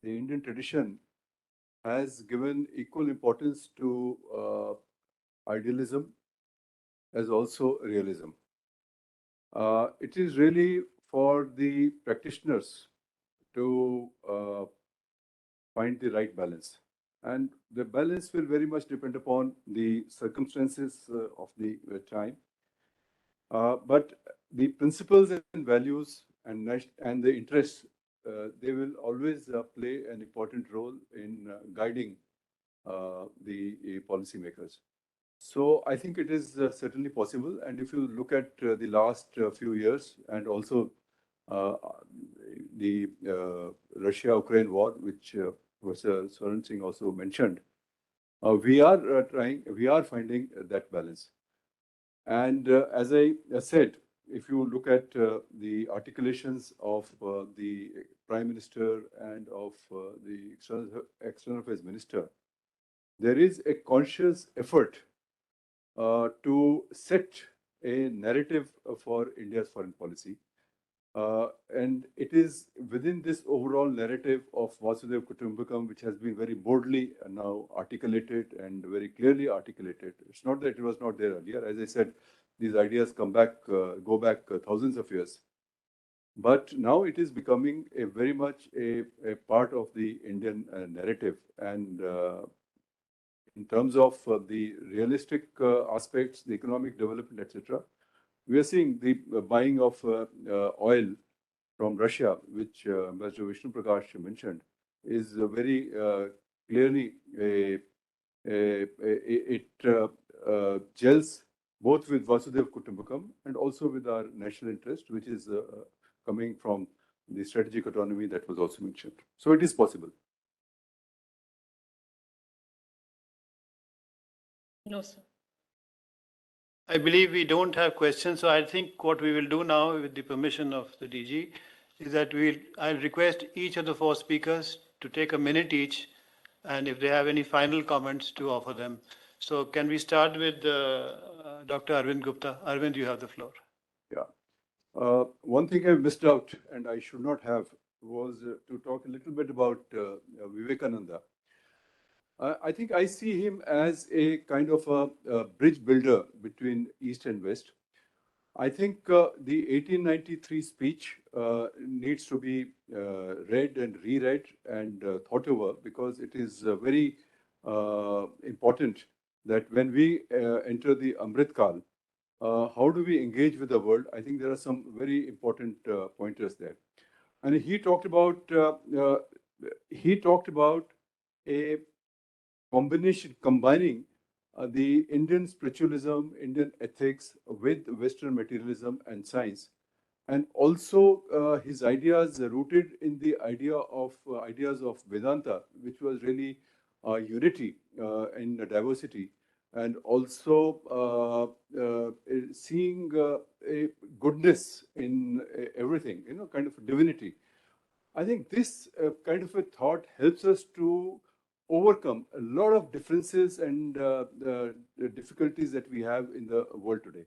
Indian tradition has given equal importance to idealism as also realism. It is really for the practitioners to find the right balance. And the balance will very much depend upon the circumstances of the time. But the principles and values and the interests, they will always play an important role in guiding the policymakers. So I think it is certainly possible. And if you look at the last few years and also uh, the Russia-Ukraine war, which Professor Swaran Singh also mentioned, we are finding that balance. And as I said, if you look at the articulations of the Prime Minister and of the External Affairs Minister, there is a conscious effort to set a narrative for India's foreign policy. And it is within this overall narrative of Vasudhaiva Kutumbakam, which has been very boldly now articulated and very clearly articulated. It's not that it was not there earlier. As I said, these ideas go back thousands of years. But now it is becoming a very much a part of the Indian narrative. And in terms of the realistic aspects, the economic development, etc., we are seeing the buying of oil from Russia, which Ambassador Vishnu Prakash mentioned, is very clearly it gels both with Vasudhaiva Kutumbakam and also with our national interest, which is coming from the strategic autonomy that was also mentioned. So it is possible. No, sir. I believe we don't have questions, so I think what we will do now, with the permission of the DG, is that I'll request each of the four speakers to take a minute each, and if they have any final comments, to offer them. So can we start with Dr. Arvind Gupta? Arvind, you have the floor. Yeah. One thing I missed out, and I should not have, was to talk a little bit about Vivekananda. I think I see him as a kind of a bridge builder between East and West. I think the 1893 speech needs to be read and reread and thought over, because it is very important that when we enter the Amrit Kal, how do we engage with the world? I think there are some very important pointers there. And he talked about a combining the Indian spiritualism, Indian ethics with Western materialism and science, and also his ideas rooted in the ideas of Vedanta, which was really unity in diversity, and also seeing a goodness in everything, kind of divinity. I think this kind of a thought helps us to overcome a lot of differences and the difficulties that we have in the world today.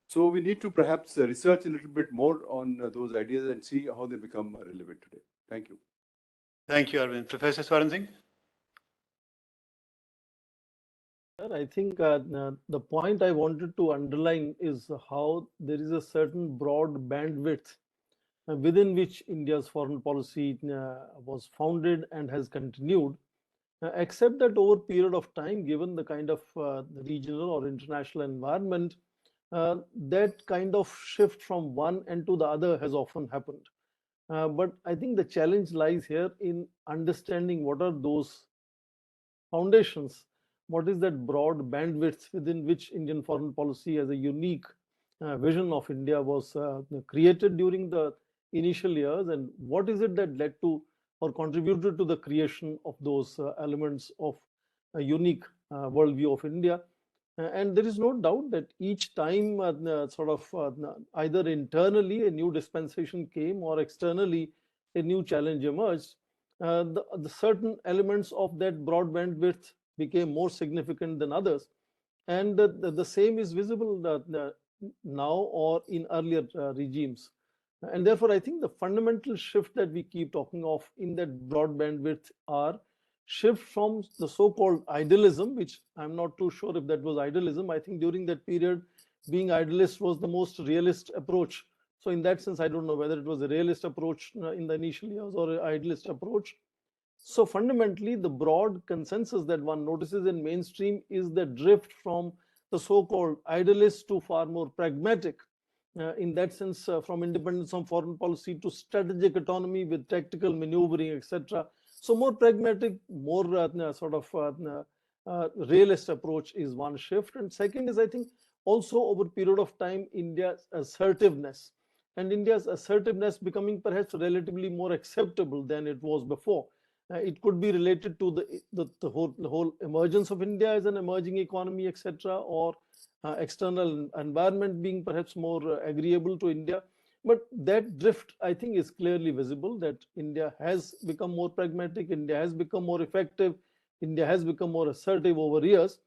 So we need to perhaps research a little bit more on those ideas and see how they become relevant today. Thank you. Thank you, Arvind. Professor Swaran Singh? I think the point I wanted to underline is how there is a certain broad bandwidth within which India's foreign policy was founded and has continued, except that over a period of time, given the kind of regional or international environment, that kind of shift from one end to the other has often happened. But I think the challenge lies here in understanding what are those foundations, what is that broad bandwidth within which Indian foreign policy as a unique vision of India was created during the initial years, and what is it that led to or contributed to the creation of those elements of a unique worldview of India. And there is no doubt that each time either internally a new dispensation came or externally a new challenge emerged, the certain elements of that broad bandwidth became more significant than others. And the same is visible now or in earlier regimes. And therefore, I think the fundamental shift that we keep talking of in that broad bandwidth are shift from the so-called idealism, which I'm not too sure if that was idealism. I think during that period, being idealist was the most realist approach. So in that sense, I don't know whether it was a realist approach in the initial years or an idealist approach. So fundamentally, the broad consensus that one notices in mainstream is the drift from the so-called idealist to far more pragmatic. In that sense, from independence on foreign policy to strategic autonomy with tactical maneuvering, etc. So more pragmatic, more realist approach is one shift. And second is, I think, also over a period of time, India's assertiveness. And India's assertiveness becoming perhaps relatively more acceptable than it was before. It could be related to the whole emergence of India as an emerging economy, etc., or external environment being perhaps more agreeable to India. But that drift, I think, is clearly visible that India has become more pragmatic, India has become more effective, India has become more assertive over years.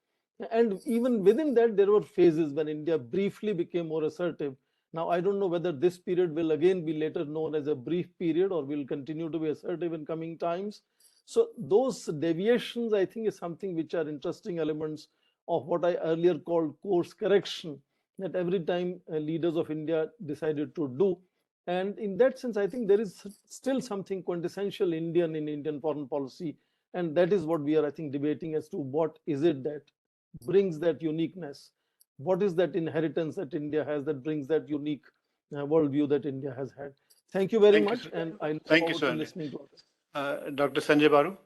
And even within that, there were phases when India briefly became more assertive. Now, I don't know whether this period will again be later known as a brief period or will continue to be assertive in coming times. So those deviations, I think, is something which are interesting elements of what I earlier called course correction, that every time leaders of India decided to do. And in that sense, I think there is still something quintessential Indian in Indian foreign policy. And that is what we are, I think, debating as to what is it that brings that uniqueness. What is that inheritance that India has that brings that unique worldview that India has had? Thank you very much. And I look Thank you, forward to Sanjay. listening to others. Dr. Sanjay Baru.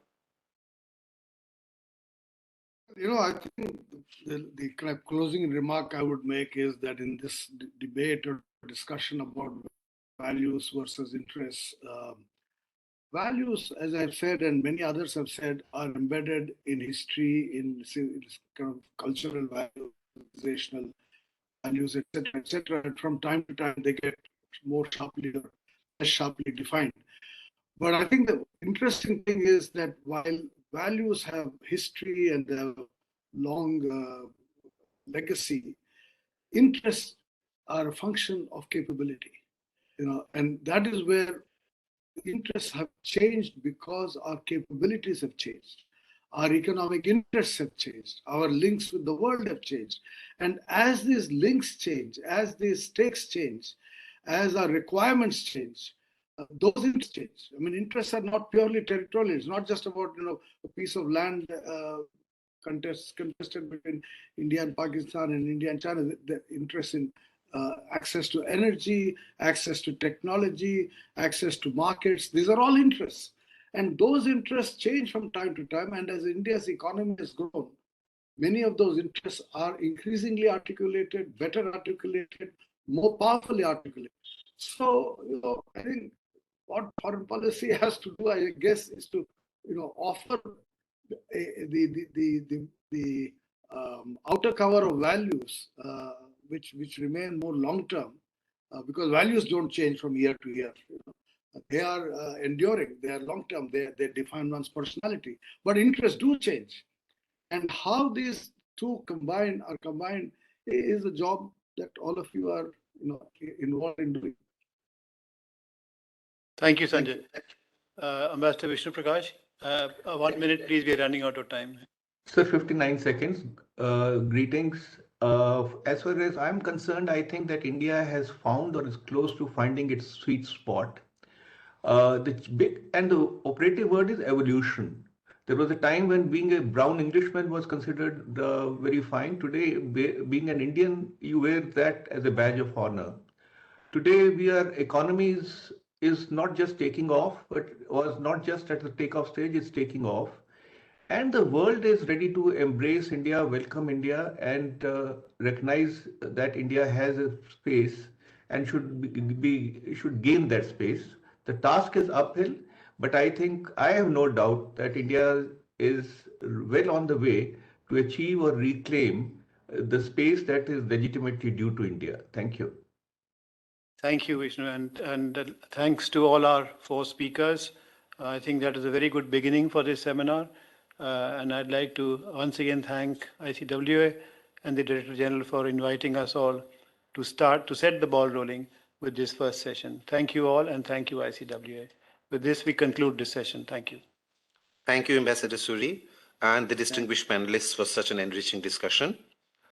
I think the kind of closing remark I would make is that in this debate or discussion about values versus interests, values, as I've said and many others have said, are embedded in history, in kind of cultural values, organizational values, etc., etc. And from time to time, they get more sharply or less sharply defined. But I think the interesting thing is that while values have history and a long legacy, interests are a function of capability. And that is where interests have changed because our capabilities have changed. Our economic interests have changed. Our links with the world have changed. And as these links change, as these stakes change, as our requirements change, those interests change. I mean, interests are not purely territorial. It's not just about a piece of land contested between India and Pakistan and India and China. The interest in access to energy, access to technology, access to markets. These are all interests. And those interests change from time to time. And as India's economy has grown, many of those interests are increasingly articulated, better articulated, more powerfully articulated. So, I think what foreign policy has to do, I guess, is to, offer the outer cover of values, which remain more long term, because values don't change from year to year. They are enduring, they are long term, they define one's personality. But interests do change. And how these two are combined is a job that all of you are involved in doing. Thank you, Sanjay. Ambassador Vishnu Prakash, 1 minute, please. We are running out of time. Sir, 59 seconds. Greetings. As far as I'm concerned, I think that India has found or is close to finding its sweet spot. The big and the operative word is evolution. There was a time when being a brown Englishman was considered very fine. Today, being an Indian, you wear that as a badge of honor. Today, economy is not just taking off, but was not just at the takeoff stage, it's taking off. And the world is ready to embrace India, welcome India, and recognize that India has a space and should gain that space. The task is uphill, but I have no doubt that India is well on the way to achieve or reclaim the space that is legitimately due to India. Thank you. Thank you, Vishnu, and thanks to all our 4 speakers. I think that is a very good beginning for this seminar. And I'd like to once again thank ICWA and the Director General for inviting us all to set the ball rolling with this first session. Thank you all, and thank you, ICWA. With this, we conclude this session. Thank you. Thank you, Ambassador Surie, and the distinguished panelists for such an enriching discussion.